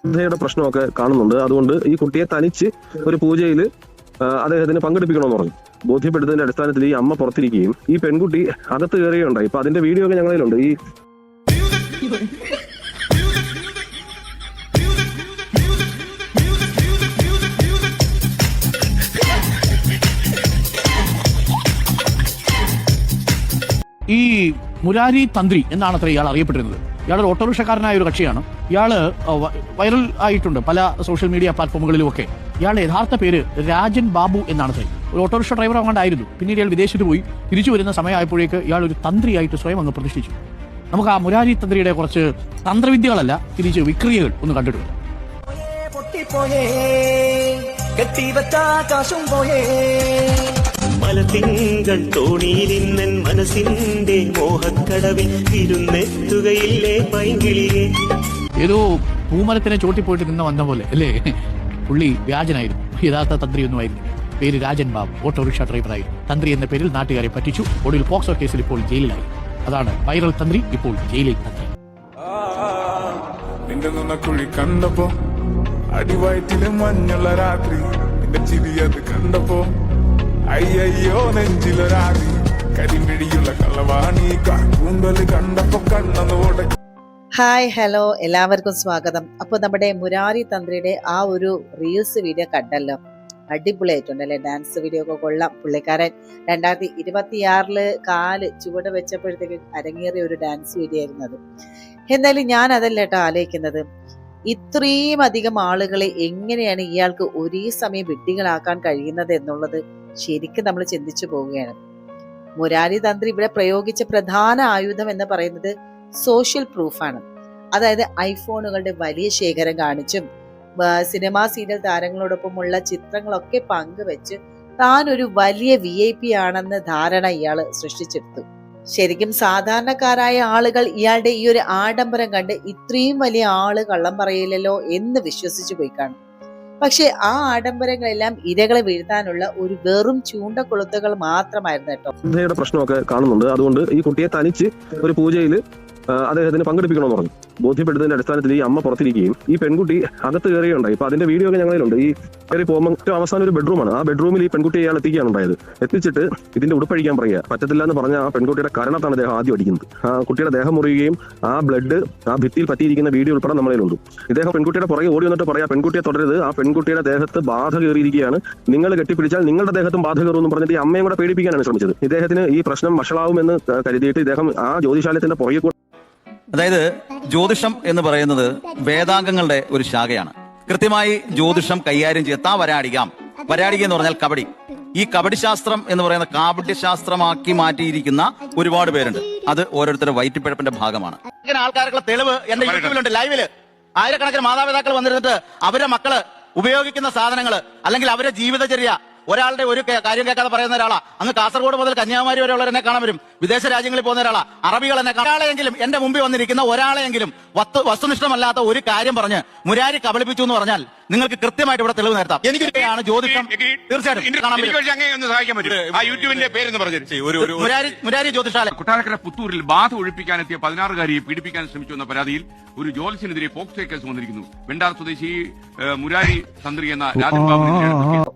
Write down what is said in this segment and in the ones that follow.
ശ്രദ്ധയുടെ പ്രശ്നമൊക്കെ കാണുന്നുണ്ട്. അതുകൊണ്ട് ഈ കുട്ടിയെ തനിച്ച് ഒരു പൂജയിൽ അദ്ദേഹത്തിന് പങ്കെടുപ്പിക്കണമെന്ന് പറഞ്ഞു. ബോധ്യപ്പെടുന്നതിന്റെ അടിസ്ഥാനത്തിൽ ഈ അമ്മ പുറത്തിരിക്കുകയും ഈ പെൺകുട്ടി അകത്ത് കയറുകയുണ്ടായി. ഇപ്പൊ അതിന്റെ വീഡിയോ ഒക്കെ ഞങ്ങളിലുണ്ട്. ഈ മുരാരി തന്ത്രി എന്നാണ് അത്ര ഇയാൾ അറിയപ്പെട്ടിരുന്നത്. ഇയാളൊരു ഓട്ടോറിക്ഷക്കാരനായ ഒരു കക്ഷിയാണ്. ഇയാള് വൈറൽ ആയിട്ടുണ്ട് പല സോഷ്യൽ മീഡിയ പ്ലാറ്റ്ഫോമുകളിലുമൊക്കെ. ഇയാളുടെ യഥാർത്ഥ പേര് രാജൻ ബാബു എന്നാണ്. ഒരു ഓട്ടോറിക്ഷ ഡ്രൈവർ അങ്ങോട്ടായിരുന്നു. പിന്നീട് ഇയാൾ വിദേശത്ത് പോയി തിരിച്ചു വരുന്ന സമയമായപ്പോഴേക്ക് ഇയാൾ ഒരു തന്ത്രിയായിട്ട് സ്വയം അങ്ങ് പ്രതിഷ്ഠിച്ചു. നമുക്ക് ആ മുരാരി തന്ത്രിയുടെ കുറച്ച് തന്ത്രവിദ്യകളല്ല, തിരിച്ച് വിക്രിയകൾ ഒന്ന് കണ്ടിട്ട് മലത്തിങ്കൾ തോണിയിലിന്നൻ മനസ്സിന്റെ മോഹക്കടവിൽ ഇരുന്നെത്തുകയില്ലേ പൈങ്കിളിയെ. ഏതോ പൂമരത്തിനെ ചോട്ടിപ്പോയിട്ട് നിന്ന വന്ന പോലെ അല്ലേ? പുള്ളി വ്യാജനായിരുന്നു, യഥാർത്ഥ തന്ത്രിയൊന്നുമായിരുന്നു. പേര് രാജൻ ബാബു, ഓട്ടോറിക്ഷ ഡ്രൈവറായിരുന്നു. തന്ത്രി എന്ന പേരിൽ നാട്ടുകാരെ പറ്റിച്ചു. ഒടുവിൽ പോക്സോ കേസിൽ ഇപ്പോൾ ജയിലിലായി. അതാണ് വൈറൽ തന്ത്രി, ഇപ്പോൾ ജയിലിൽ തന്ത്രി. നിന്റെ കുഴി കണ്ടപ്പോ അടിവയറ്റില് മഞ്ഞുള്ള രാത്രി, നിന്റെ ചിരി അത് കണ്ടപ്പോ അയ്യോ നെഞ്ചിലൊരാതി, കരിമിഴിയുള്ള കള്ളവാണി കൂന്തല് കണ്ടപ്പോ കണ്ണനോടെ. ഹായ്, ഹലോ, എല്ലാവർക്കും സ്വാഗതം. അപ്പോൾ നമ്മുടെ മുരാരി തന്ത്രിയുടെ ആ ഒരു റീൽസ് വീഡിയോ കണ്ടല്ലോ, അടിപൊളിയായിട്ടുണ്ടല്ലേ? ഡാൻസ് വീഡിയോ ഒക്കെ കൊള്ളാം. പുള്ളിക്കാരൻ 2026 കാല് ചുവട് വെച്ചപ്പോഴത്തേക്ക് അരങ്ങേറിയ ഒരു ഡാൻസ് വീഡിയോ ആയിരുന്നു അത്. എന്നാലും ഞാൻ അതല്ല കേട്ടോ ആലോചിക്കുന്നത്, ഇത്രയും അധികം ആളുകളെ എങ്ങനെയാണ് ഇയാൾക്ക് ഒരേ സമയം വിഡ്ഢികളാക്കാൻ കഴിയുന്നത് എന്നുള്ളത് ശരിക്കും നമ്മൾ ചിന്തിച്ചു പോവുകയാണ്. മുരാരി തന്ത്രി ഇവിടെ പ്രയോഗിച്ച പ്രധാന ആയുധം എന്ന് പറയുന്നത് സോഷ്യൽ പ്രൂഫാണ്. അതായത് ഐഫോണുകളുടെ വലിയ ശേഖരം കാണിച്ചും സിനിമാ സീരിയൽ താരങ്ങളോടൊപ്പമുള്ള ചിത്രങ്ങളൊക്കെ പങ്കുവെച്ച് താൻ ഒരു വലിയ VIP ആണെന്ന് ധാരണ ഇയാള് സൃഷ്ടിച്ചെടുത്തു. ശരിക്കും സാധാരണക്കാരായ ആളുകൾ ഇയാളുടെ ഈ ഒരു ആഡംബരം കണ്ട് ഇത്രയും വലിയ ആള് കള്ളം പറയില്ലല്ലോ എന്ന് വിശ്വസിച്ചു പോയി കാണും. പക്ഷെ ആ ആഡംബരങ്ങളെല്ലാം ഇരകളെ വീഴ്ത്താനുള്ള ഒരു വെറും ചൂണ്ടക്കൊളുത്തുകൾ മാത്രമായിരുന്നു കേട്ടോ. ശ്രദ്ധയുടെ പ്രശ്നമൊക്കെ കാണുന്നുണ്ട്. അതുകൊണ്ട് ഈ കുട്ടിയെ തനിച്ച് ഒരു പൂജയിൽ അദ്ദേഹത്തിന് പങ്കെടുപ്പിക്കണമെന്ന് പറഞ്ഞു. ബോധ്യപ്പെടുന്നതിന്റെ അടിസ്ഥാനത്തിൽ ഈ അമ്മ പുറത്തിരിക്കുകയും ഈ പെൺകുട്ടി അകത്ത് കയറുകയുണ്ടായി. ഇപ്പൊ അതിന്റെ വീഡിയോ ഒക്കെ ഞങ്ങളിലുണ്ട്. ഈ കയറി പോകുമ്പോൾ ഏറ്റവും അവസാനം ഒരു ബെഡ്റൂമാണ്. ആ ബെഡ്റൂമിൽ ഈ പെൺകുട്ടിയെ ഇയാൾ എത്തിക്കുകയാണ് ഉണ്ടായത്. എത്തിച്ചിട്ട് ഇതിന്റെ ഉടുപ്പഴിക്കാൻ പറയുക. പറ്റത്തില്ല എന്ന് പറഞ്ഞ ആ പെൺകുട്ടിയുടെ കരണത്താണ് അദ്ദേഹം ആദ്യം അടിക്കുന്നത്. ആ കുട്ടിയുടെ ദേഹം മുറിയുകയും ആ ബ്ലഡ് ആ ഭിത്തിയിൽ പറ്റിയിരിക്കുന്ന വീഡിയോ ഉൾപ്പെടെ നമ്മളിലുണ്ട്. ഇദ്ദേഹം പെൺകുട്ടിയുടെ പുറകെ ഓടി വന്നിട്ട് പറയാ, പെൺകുട്ടിയെ തുടരുത്, ആ പെൺകുട്ടിയുടെ ദേഹത്ത് ബാധ കയറിയിരിക്കുകയാണ്, നിങ്ങൾ കെട്ടിപ്പിടിച്ചാൽ നിങ്ങളുടെ ദേഹത്തും ബാധ കയറുമെന്ന് പറഞ്ഞിട്ട് ഈ അമ്മയും കൂടെ പേടിപ്പിക്കാനാണ് ശ്രമിച്ചത്. ഇദ്ദേഹത്തിന് ഈ പ്രശ്നം വഷളാവുമെന്ന് കരുതിയിട്ട് ഇദ്ദേഹം ആ ജ്യോതിശാലയത്തിന്റെ പുറകെ. അതായത് ജ്യോതിഷം എന്ന് പറയുന്നത് വേദാംഗങ്ങളുടെ ഒരു ശാഖയാണ്. കൃത്യമായി ജ്യോതിഷം കൈകാര്യം ചെയ്യാൻ വരാടിക എന്ന് പറഞ്ഞാൽ കബഡി. ഈ കബഡി ശാസ്ത്രം എന്ന് പറയുന്ന കാപട്യശാസ്ത്രമാക്കി മാറ്റിയിരിക്കുന്ന ഒരുപാട് പേരുണ്ട്. അത് ഓരോരുത്തരുടെ വയറ്റിപ്പിഴപ്പിന്റെ ഭാഗമാണ്. ആൾക്കാർക്കുള്ള തെളിവ് എന്റെ യൂട്യൂബിലുണ്ട്, ലൈവില്. ആയിരക്കണക്കിന് മാതാപിതാക്കൾ വന്നിരുന്നിട്ട് അവരുടെ മക്കള് ഉപയോഗിക്കുന്ന സാധനങ്ങൾ അല്ലെങ്കിൽ അവരുടെ ജീവിതചര്യ ഒരാളുടെ ഒരു കാര്യം കേൾക്കാതെ പറയുന്ന ഒരാളാ. അങ്ങ് കാസർഗോഡ് മുതൽ കന്യാകുമാരി വരെ ഉള്ളവരെന്നെ കാണാൻ വരും. വിദേശ രാജ്യങ്ങളിൽ പോകുന്ന ഒരാളാ. അറബികൾ എന്നെ ഒരാളെയെങ്കിലും എന്റെ മുമ്പിൽ വന്നിരിക്കുന്ന ഒരാളെയെങ്കിലും വസ്തുനിഷ്ഠമല്ലാത്ത ഒരു കാര്യം പറഞ്ഞ് മുരാരി കബളിപ്പിച്ചു എന്ന് പറഞ്ഞാൽ നിങ്ങൾക്ക് കൃത്യമായിട്ട് ഇവിടെ തെളിവ് നേരത്താം. എനിക്കാണ് ജ്യോതിഷം തീർച്ചയായിട്ടും മുരാരി ജ്യോതിഷാലയം. കൊട്ടാരക്കര പുത്തൂരിൽ ബാധ ഒഴിപ്പിക്കാനെത്തിയ 16കാരിയെ പീഡിപ്പിക്കാൻ ശ്രമിച്ചു എന്ന പരാതിയിൽ ഒരു ജ്യോതിഷനെതിരെ പോക്സോ കേസ് വന്നിരിക്കുന്നു. വെണ്ടാർ സ്വദേശി മുരാരി തന്ത്രി എന്ന രാജൻ ബാബു.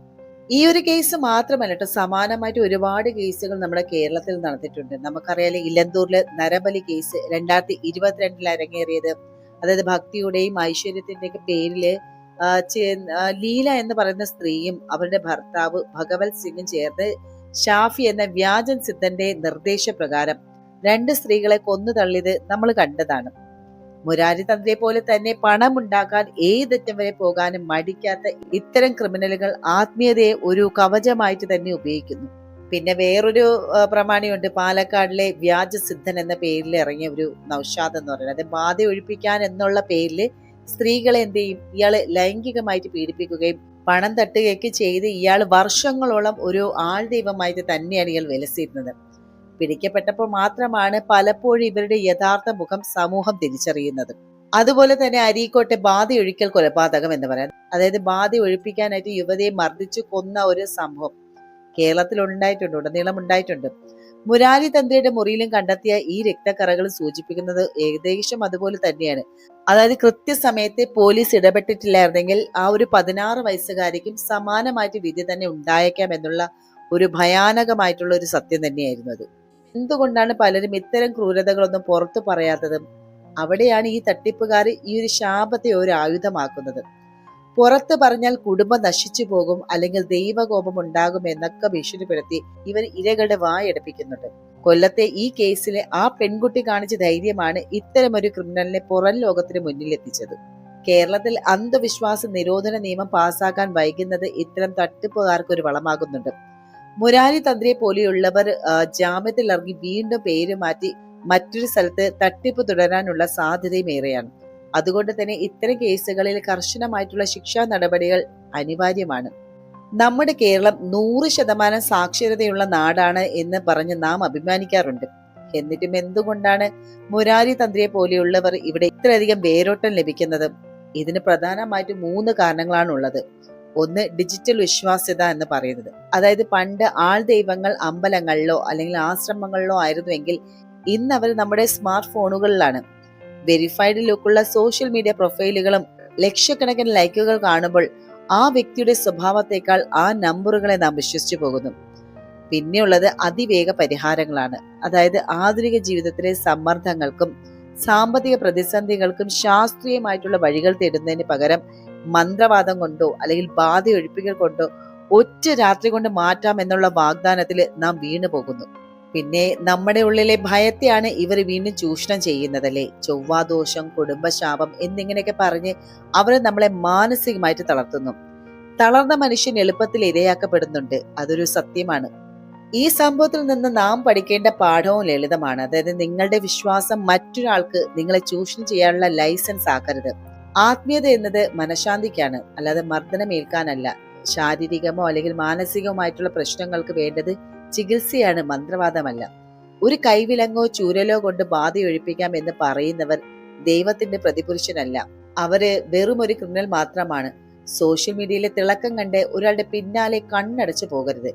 ഈ ഒരു കേസ് മാത്രമല്ല കേട്ടോ, സമാനമായിട്ട് ഒരുപാട് കേസുകൾ നമ്മുടെ കേരളത്തിൽ നടന്നിട്ടുണ്ട്. നമുക്കറിയാലോ, ഇലന്തൂരിലെ നരബലി കേസ് 2022 അരങ്ങേറിയത്. അതായത് ഭക്തിയുടെയും ഐശ്വര്യത്തിന്റെയൊക്കെ പേരില് ലീല എന്ന് പറയുന്ന സ്ത്രീയും അവരുടെ ഭർത്താവ് ഭഗവത് സിംഗും ചേർന്ന് ഷാഫി എന്ന വ്യാജൻ സിദ്ധന്റെ നിർദ്ദേശപ്രകാരം 2 സ്ത്രീകളെ കൊന്നു തള്ളിയത് നമ്മൾ കണ്ടതാണ്. മുരാരി തന്ത്രിയെ പോലെ തന്നെ പണമുണ്ടാക്കാൻ ഏതറ്റം വരെ പോകാനും മടിക്കാത്ത ഇത്തരം ക്രിമിനലുകൾ ആത്മീയതയെ ഒരു കവചമായിട്ട് തന്നെ ഉപയോഗിക്കുന്നു. പിന്നെ വേറൊരു പ്രമാണിയുണ്ട്, പാലക്കാടിലെ വ്യാജസിദ്ധൻ എന്ന പേരിൽ ഇറങ്ങിയ ഒരു നൗഷാദ് എന്ന് പറയുന്നത്. അത് ബാധ ഒഴിപ്പിക്കാൻ എന്നുള്ള പേരിൽ സ്ത്രീകളെ എന്ത് ചെയ്യും, ഇയാള് ലൈംഗികമായിട്ട് പീഡിപ്പിക്കുകയും പണം തട്ടുകയൊക്കെ ചെയ്ത് ഇയാൾ വർഷങ്ങളോളം ഒരു ആൾ ദൈവമായിട്ട് തന്നെയാണ് ഇയാൾ വിലസിയിരുന്നത്. പിടിക്കപ്പെട്ടപ്പോൾ മാത്രമാണ് പലപ്പോഴും ഇവരുടെ യഥാർത്ഥ മുഖം സമൂഹം തിരിച്ചറിയുന്നത്. അതുപോലെ തന്നെ അരീക്കോട്ടെ ബാധയൊഴിക്കൽ കൊലപാതകം എന്ന് പറയാം. അതായത് ബാധ ഒഴിപ്പിക്കാനായിട്ട് യുവതിയെ മർദ്ദിച്ചു കൊന്ന ഒരു സംഭവം കേരളത്തിൽ ഉണ്ടായിട്ടുണ്ട്, ഉടനീളം ഉണ്ടായിട്ടുണ്ട്. മുരാരി തന്ത്രിയുടെ മുറിയിലും കണ്ടെത്തിയ ഈ രക്തക്കറകൾ സൂചിപ്പിക്കുന്നത് ഏകദേശം അതുപോലെ തന്നെയാണ്. അതായത് കൃത്യസമയത്ത് പോലീസ് ഇടപെട്ടിട്ടില്ലായിരുന്നെങ്കിൽ ആ ഒരു 16 വയസ്സുകാരിക്കും സമാനമായിട്ട് വിധി തന്നെ ഉണ്ടായേക്കാം എന്നുള്ള ഒരു ഭയാനകമായിട്ടുള്ള ഒരു സത്യം തന്നെയായിരുന്നു അത്. എന്തുകൊണ്ടാണ് പലരും ഇത്തരം ക്രൂരതകളൊന്നും പുറത്തു പറയാത്തത്? അവിടെയാണ് ഈ തട്ടിപ്പുകാർ ഈ ഒരു ശാപത്തെ ഒരു ആയുധമാക്കുന്നത്. പുറത്ത് പറഞ്ഞാൽ കുടുംബം നശിച്ചു പോകും, അല്ലെങ്കിൽ ദൈവകോപം ഉണ്ടാകും എന്നൊക്കെ ഭീഷണിപ്പെടുത്തി ഇവർ ഇരകളുടെ വായടപ്പിക്കുന്നുണ്ട്. കൊല്ലത്തെ ഈ കേസിലെ ആ പെൺകുട്ടി കാണിച്ച ധൈര്യമാണ് ഇത്തരമൊരു ക്രിമിനലിനെ പുറം ലോകത്തിന് മുന്നിലെത്തിച്ചത്. കേരളത്തിൽ അന്ധവിശ്വാസ നിരോധന നിയമം പാസാക്കാൻ വൈകുന്നത് ഇത്തരം തട്ടിപ്പുകാർക്ക് ഒരു വളമാകുന്നുണ്ട്. മുരാരി തന്ത്രിയെ പോലെയുള്ളവർ ജാമ്യത്തിൽ ഇറങ്ങി വീണ്ടും പേര് മാറ്റി മറ്റൊരു സ്ഥലത്ത് തട്ടിപ്പ് തുടരാനുള്ള സാധ്യതയും ഏറെയാണ്. അതുകൊണ്ട് തന്നെ ഇത്തരം കേസുകളിൽ കർശനമായിട്ടുള്ള ശിക്ഷാ നടപടികൾ അനിവാര്യമാണ്. നമ്മുടെ കേരളം 100% സാക്ഷരതയുള്ള നാടാണ് എന്ന് പറഞ്ഞ് നാം അഭിമാനിക്കാറുണ്ട്. എന്നിട്ടും എന്തുകൊണ്ടാണ് മുരാരി തന്ത്രിയെ പോലെയുള്ളവർ ഇവിടെ ഇത്രയധികം വേരോട്ടം ലഭിക്കുന്നത്? ഇതിന് പ്രധാനമായിട്ടും 3 കാരണങ്ങളാണുള്ളത്. ഒന്ന്, ഡിജിറ്റൽ വിശ്വാസ്യത എന്ന് പറയുന്നത്. അതായത് പണ്ട് ആൾ ദൈവങ്ങൾ അമ്പലങ്ങളിലോ അല്ലെങ്കിൽ ആശ്രമങ്ങളിലോ ആയിരുന്നുവെങ്കിൽ ഇന്ന് അവർ നമ്മുടെ സ്മാർട്ട് ഫോണുകളിലാണ്. വെരിഫൈഡ് ലുക്കുള്ള സോഷ്യൽ മീഡിയ പ്രൊഫൈലുകളും ലക്ഷക്കണക്കിന് ലൈക്കുകൾ കാണുമ്പോൾ ആ വ്യക്തിയുടെ സ്വഭാവത്തെക്കാൾ ആ നമ്പറുകളെ നാം വിശ്വസിച്ചു പോകുന്നു. പിന്നെയുള്ളത് അതിവേഗ പരിഹാരങ്ങളാണ്. അതായത് ആധുനിക ജീവിതത്തിലെ സമ്മർദ്ദങ്ങൾക്കും സാമ്പത്തിക പ്രതിസന്ധികൾക്കും ശാസ്ത്രീയമായിട്ടുള്ള വഴികൾ തേടുന്നതിന് പകരം മന്ത്രവാദം കൊണ്ടോ അല്ലെങ്കിൽ ബാധയൊഴിപ്പിക്കൽ കൊണ്ടോ ഒറ്റ രാത്രി കൊണ്ട് മാറ്റാം എന്നുള്ള വാഗ്ദാനത്തിൽ നാം വീണു പോകുന്നു. പിന്നെ നമ്മുടെ ഉള്ളിലെ ഭയത്തെയാണ് ഇവർ വീണ്ടും ചൂഷണം ചെയ്യുന്നതല്ലേ. ചൊവ്വാദോഷം, കുടുംബശാപം എന്നിങ്ങനെയൊക്കെ പറഞ്ഞ് അവർ നമ്മളെ മാനസികമായിട്ട് തളർത്തുന്നു. തളർന്ന മനുഷ്യൻ എളുപ്പത്തിൽ ഇരയാക്കപ്പെടുന്നുണ്ട്. അതൊരു സത്യമാണ്. ഈ സംഭവത്തിൽ നിന്ന് നാം പഠിക്കേണ്ട പാഠവും ലളിതമാണ്. അതായത് നിങ്ങളുടെ വിശ്വാസം മറ്റൊരാൾക്ക് നിങ്ങളെ ചൂഷണം ചെയ്യാനുള്ള ലൈസൻസ് ആക്കരുത്. ആത്മീയത എന്നത് മനഃശാന്തിക്കാണ്, അല്ലാതെ മർദ്ദനമേൽക്കാനല്ല. ശാരീരികമോ അല്ലെങ്കിൽ മാനസികവുമായിട്ടുള്ള പ്രശ്നങ്ങൾക്ക് വേണ്ടത് ചികിത്സയാണ്, മന്ത്രവാദമല്ല. ഒരു കൈവിലങ്ങോ ചൂരലോ കൊണ്ട് ബാധയൊഴിപ്പിക്കാം എന്ന് പറയുന്നവർ ദൈവത്തിന്റെ പ്രതിപുരുഷനല്ല. അവര് വെറും ഒരു ക്രിമിനൽ മാത്രമാണ്. സോഷ്യൽ മീഡിയയിലെ തിളക്കം കണ്ട് ഒരാളുടെ പിന്നാലെ കണ്ണടച്ചു പോകരുത്.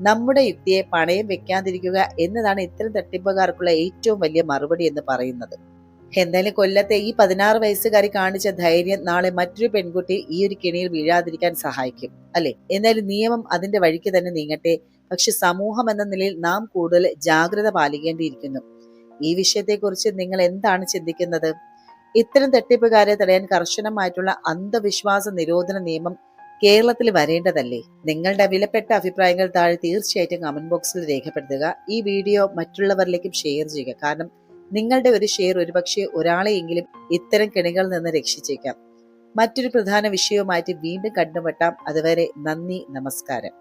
നമ്മുടെ യുക്തിയെ പണയം വെക്കാതിരിക്കുക എന്നതാണ് ഇത്തരം തട്ടിപ്പുകാർക്കുള്ള ഏറ്റവും വലിയ മറുപടി എന്ന് പറയുന്നത്. എന്തായാലും കൊല്ലത്തെ ഈ 16 വയസ്സുകാരി കാണിച്ച ധൈര്യം നാളെ മറ്റൊരു പെൺകുട്ടി ഈ ഒരു കെണിയിൽ വീഴാതിരിക്കാൻ സഹായിക്കും, അല്ലെ? എന്നാലും നിയമം അതിന്റെ വഴിക്ക് തന്നെ നീങ്ങട്ടെ. പക്ഷെ സമൂഹം എന്ന നിലയിൽ നാം കൂടുതൽ ജാഗ്രത പാലിക്കേണ്ടിയിരിക്കുന്നു. ഈ വിഷയത്തെക്കുറിച്ച് നിങ്ങൾ എന്താണ് ചിന്തിക്കുന്നത്? ഇത്തരം തട്ടിപ്പുകാരെ തടയാൻ കർശനമായിട്ടുള്ള അന്ധവിശ്വാസ നിരോധന നിയമം കേരളത്തിൽ വരേണ്ടതല്ലേ? നിങ്ങളുടെ വിലപ്പെട്ട അഭിപ്രായങ്ങൾ താഴെ തീർച്ചയായിട്ടും കമന്റ് ബോക്സിൽ രേഖപ്പെടുത്തുക. ഈ വീഡിയോ മറ്റുള്ളവരിലേക്കും ഷെയർ ചെയ്യുക. കാരണം നിങ്ങളുടെ ഒരു ഷെയർ ഒരുപക്ഷെ ഒരാളെയെങ്കിലും ഇത്തരം കെണികളിൽ നിന്ന് രക്ഷിച്ചേക്കാം. മറ്റൊരു പ്രധാന വിഷയവുമായിട്ട് വീണ്ടും കണ്ടുമുട്ടാം. അതുവരെ നന്ദി, നമസ്കാരം.